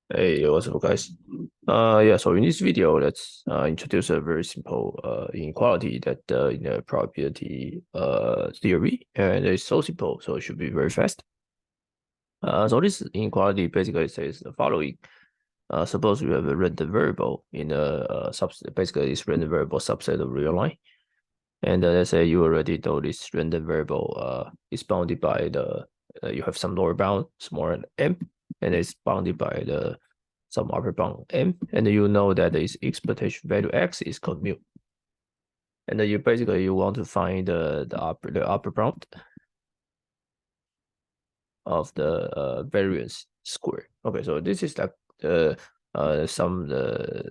Hey, what's up, guys? Yeah, so in this video, let's introduce a very simple inequality that in the probability theory, and it's so simple, so it should be very fast. So this inequality basically says the following: suppose you have a random variable in a subset, basically this random variable subset of real line, and let's say you already know this random variable is bounded by the you have some lower bound smaller than m, and it's bounded by the some upper bound m, and you know that its expectation value x is called mu. And then you basically you want to find the upper bound of the variance square. Okay, so this is like the some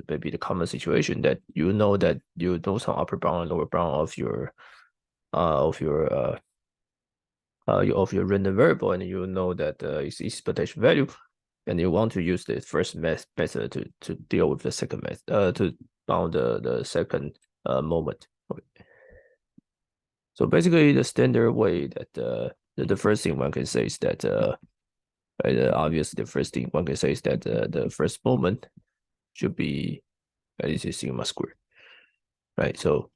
maybe the common situation that you know some upper bound and lower bound of your of your of your random variable, and you know that its expectation value, and you want to use the first method to deal with the second method to bound the second moment. Okay. So basically, the standard way that the first thing one can say is that obviously the first thing one can say is that the first moment should be this is sigma squared, right? So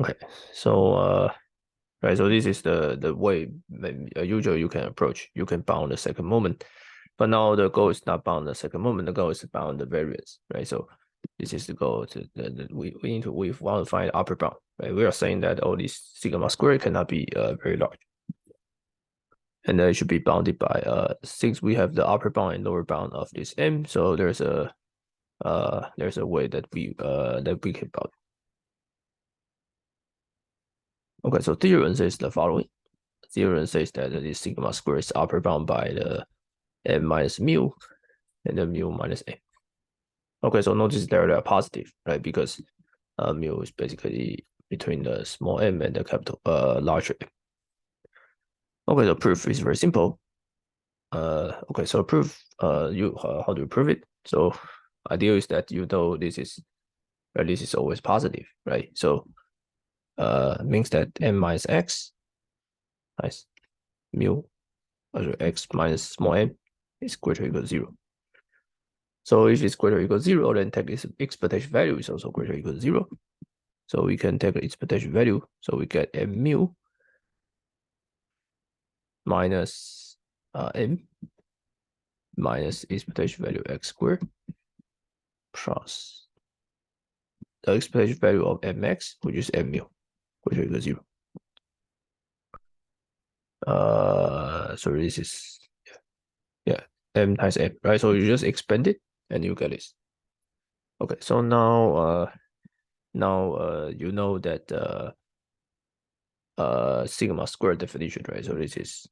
okay, so right, so this is the way usually you can approach. You can bound the second moment, but now the goal is not bound the second moment. The goal is to bound the variance, right? So this is the goal. We want to find upper bound, right? We are saying that all these sigma squared cannot be very large, and it should be bounded by since we have the upper bound and lower bound of this m. So there's a way that we can bound. Okay, so theorem says the following. Theorem says that this sigma squared is upper bound by the m minus mu and the mu minus m. Okay, so notice that they are positive, right? Because mu is basically between the small m and the capital larger m. Okay, the proof is very simple. Okay, so proof how do you prove it? So idea is that you know this is always positive, right? So means that m minus x minus mu x minus small m is greater or equal to 0. So if it's greater or equal to 0, then take its expectation value is also greater or equal to 0. So we can take the expectation value. So we get m mu minus m minus expectation value x squared plus the expectation value of mx, which is m mu, greater or equal to 0. So this is yeah m times m, right? So you just expand it and you get this. Okay, so now you know that sigma square definition, right? So this is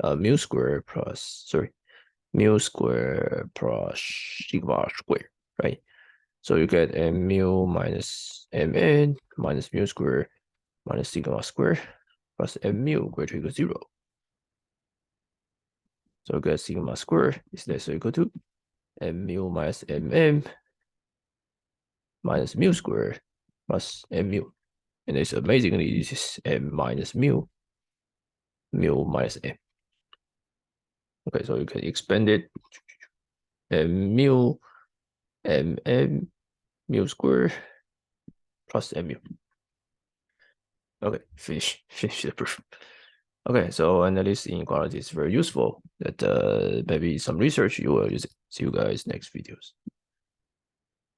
mu square plus mu square plus sigma square, right? So you get m mu minus mn minus mu square minus sigma square plus m mu greater or equal to 0. So you get sigma square is less or equal to m mu minus mm minus mu square plus m mu. And it's amazingly, this is m minus mu minus m. Okay, so you can expand it. M mu mm mu square plus mu. Okay, finish the proof. Okay, so analysis inequality is very useful. That maybe some research you will use it. See you guys next videos.